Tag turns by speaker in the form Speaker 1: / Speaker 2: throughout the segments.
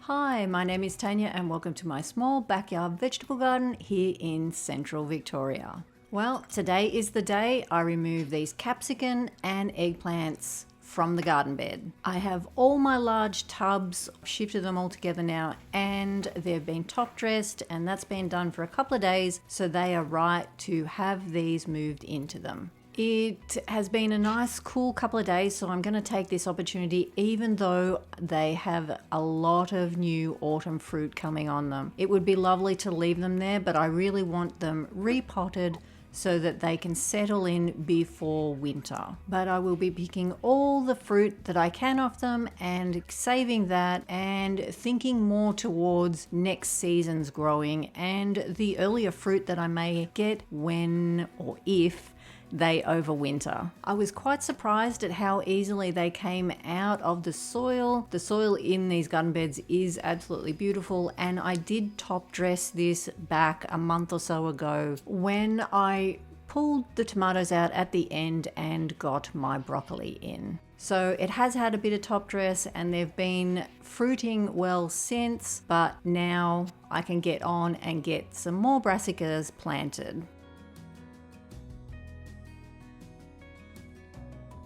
Speaker 1: Hi, my name is Tanya and welcome to my small backyard vegetable garden here in central Victoria. Well, today is the day I remove these capsicum and eggplants from the garden bed. I have all my large tubs, shifted them all together now, and they've been top dressed, and that's been done for a couple of days, so they are right to have these moved into them. It has been a nice cool couple of days, so I'm going to take this opportunity even though they have a lot of new autumn fruit coming on them. It would be lovely to leave them there, but I really want them repotted so that they can settle in before winter. But I will be picking all the fruit that I can off them and saving that and thinking more towards next season's growing and the earlier fruit that I may get when or if they overwinter. I was quite surprised at how easily they came out of the soil. The soil in these garden beds is absolutely beautiful, and I did top dress this back a month or so ago when I pulled the tomatoes out at the end and got my broccoli in. So it has had a bit of top dress and they've been fruiting well since, but now I can get on and get some more brassicas planted.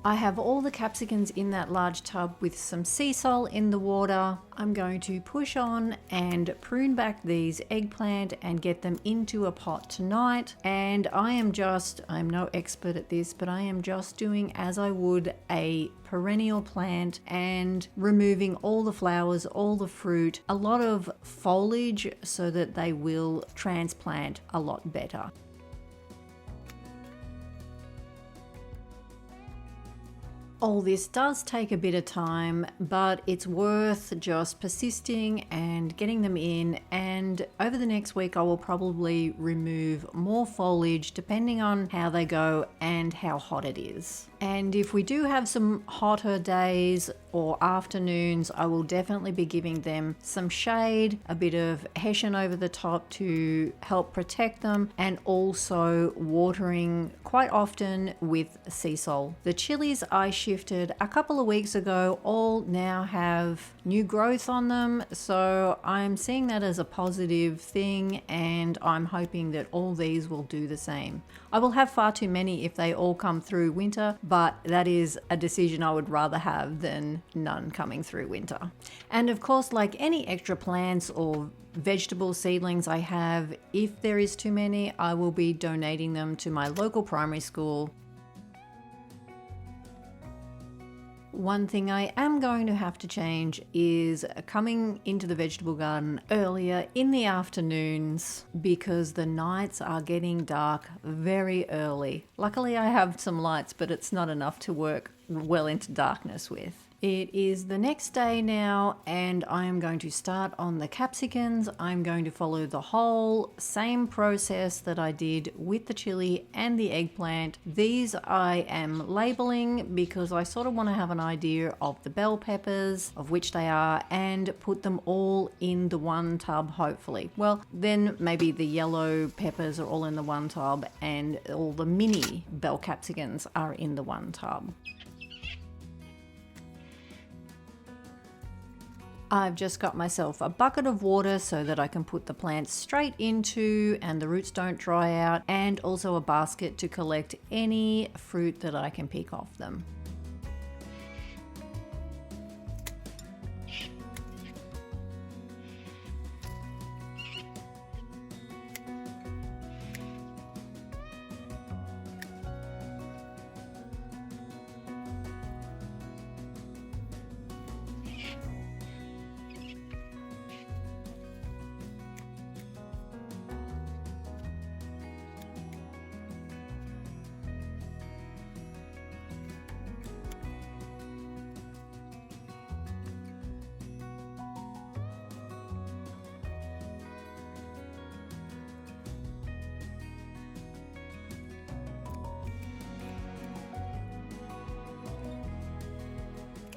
Speaker 1: I have all the capsicums in that large tub with some sea salt in the water. I'm going to push on and prune back these eggplant and get them into a pot tonight. And I'm no expert at this, but I am just doing as I would a perennial plant and removing all the flowers, all the fruit, a lot of foliage so that they will transplant a lot better. All this does take a bit of time, but it's worth just persisting and getting them in, and over the next week I will probably remove more foliage depending on how they go and how hot it is. And if we do have some hotter days or afternoons, I will definitely be giving them some shade, a bit of hessian over the top to help protect them, and also watering quite often with sea salt. The chilies I shifted a couple of weeks ago all now have new growth on them, so I'm seeing that as a positive thing, and I'm hoping that all these will do the same. I will have far too many if they all come through winter, but that is a decision I would rather have than none coming through winter. And of course, like any extra plants or vegetable seedlings I have, if there is too many, I will be donating them to my local primary school. One thing I am going to have to change is coming into the vegetable garden earlier in the afternoons because the nights are getting dark very early. Luckily I have some lights, but it's not enough to work well into darkness with. It is the next day now and I am going to start on the capsicums. I'm going to follow the whole same process that I did with the chili and the eggplant. These I am labeling because I sort of want to have an idea of the bell peppers, of which they are, and put them all in the one tub hopefully. Well, then maybe the yellow peppers are all in the one tub and all the mini bell capsicums are in the one tub. I've just got myself a bucket of water so that I can put the plants straight into and the roots don't dry out, and also a basket to collect any fruit that I can pick off them.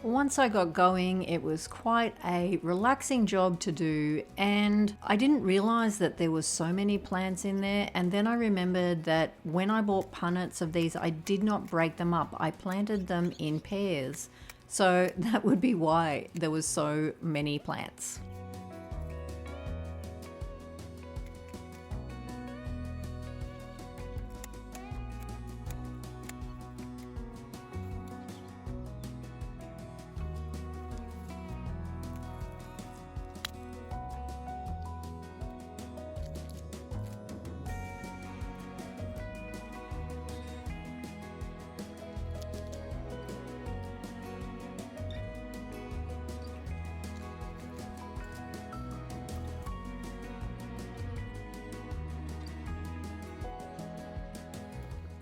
Speaker 1: Once I got going, it was quite a relaxing job to do, and I didn't realize that there was so many plants in there. And then I remembered that when I bought punnets of these, I did not break them up. I planted them in pairs. So that would be why there was so many plants.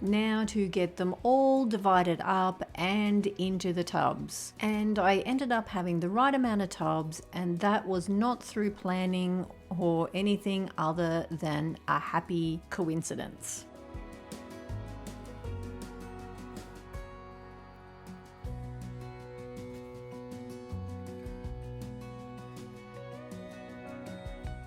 Speaker 1: Now to get them all divided up and into the tubs. And I ended up having the right amount of tubs, and that was not through planning or anything other than a happy coincidence.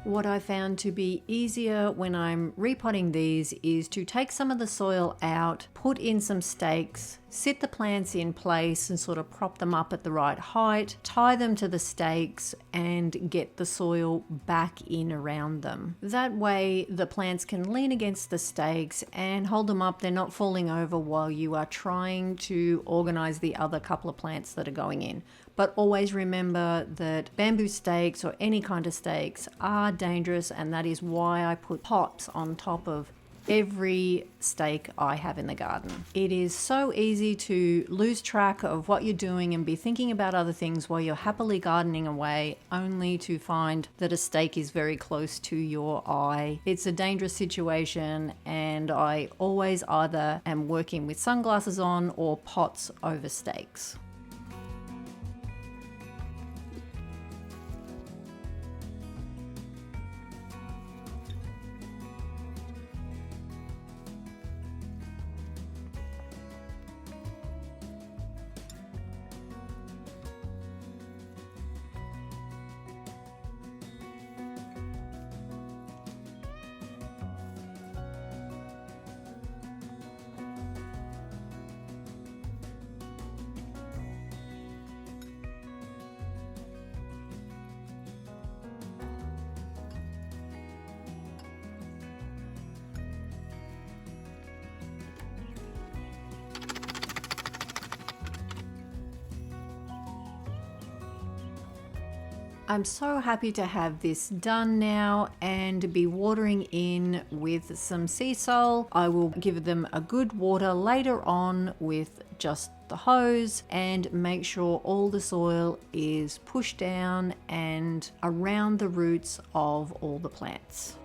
Speaker 1: What I found to be easier when I'm repotting these is to take some of the soil out, put in some stakes, sit the plants in place and sort of prop them up at the right height, tie them to the stakes and get the soil back in around them. That way the plants can lean against the stakes and hold them up. They're not falling over while you are trying to organize the other couple of plants that are going in. But always remember that bamboo stakes or any kind of stakes are dangerous, and that is why I put pots on top of every stake I have in the garden. It is so easy to lose track of what you're doing and be thinking about other things while you're happily gardening away, only to find that a stake is very close to your eye. It's a dangerous situation, and I always either am working with sunglasses on or pots over stakes. I'm so happy to have this done now and be watering in with some sea salt. I will give them a good water later on with just the hose and make sure all the soil is pushed down and around the roots of all the plants.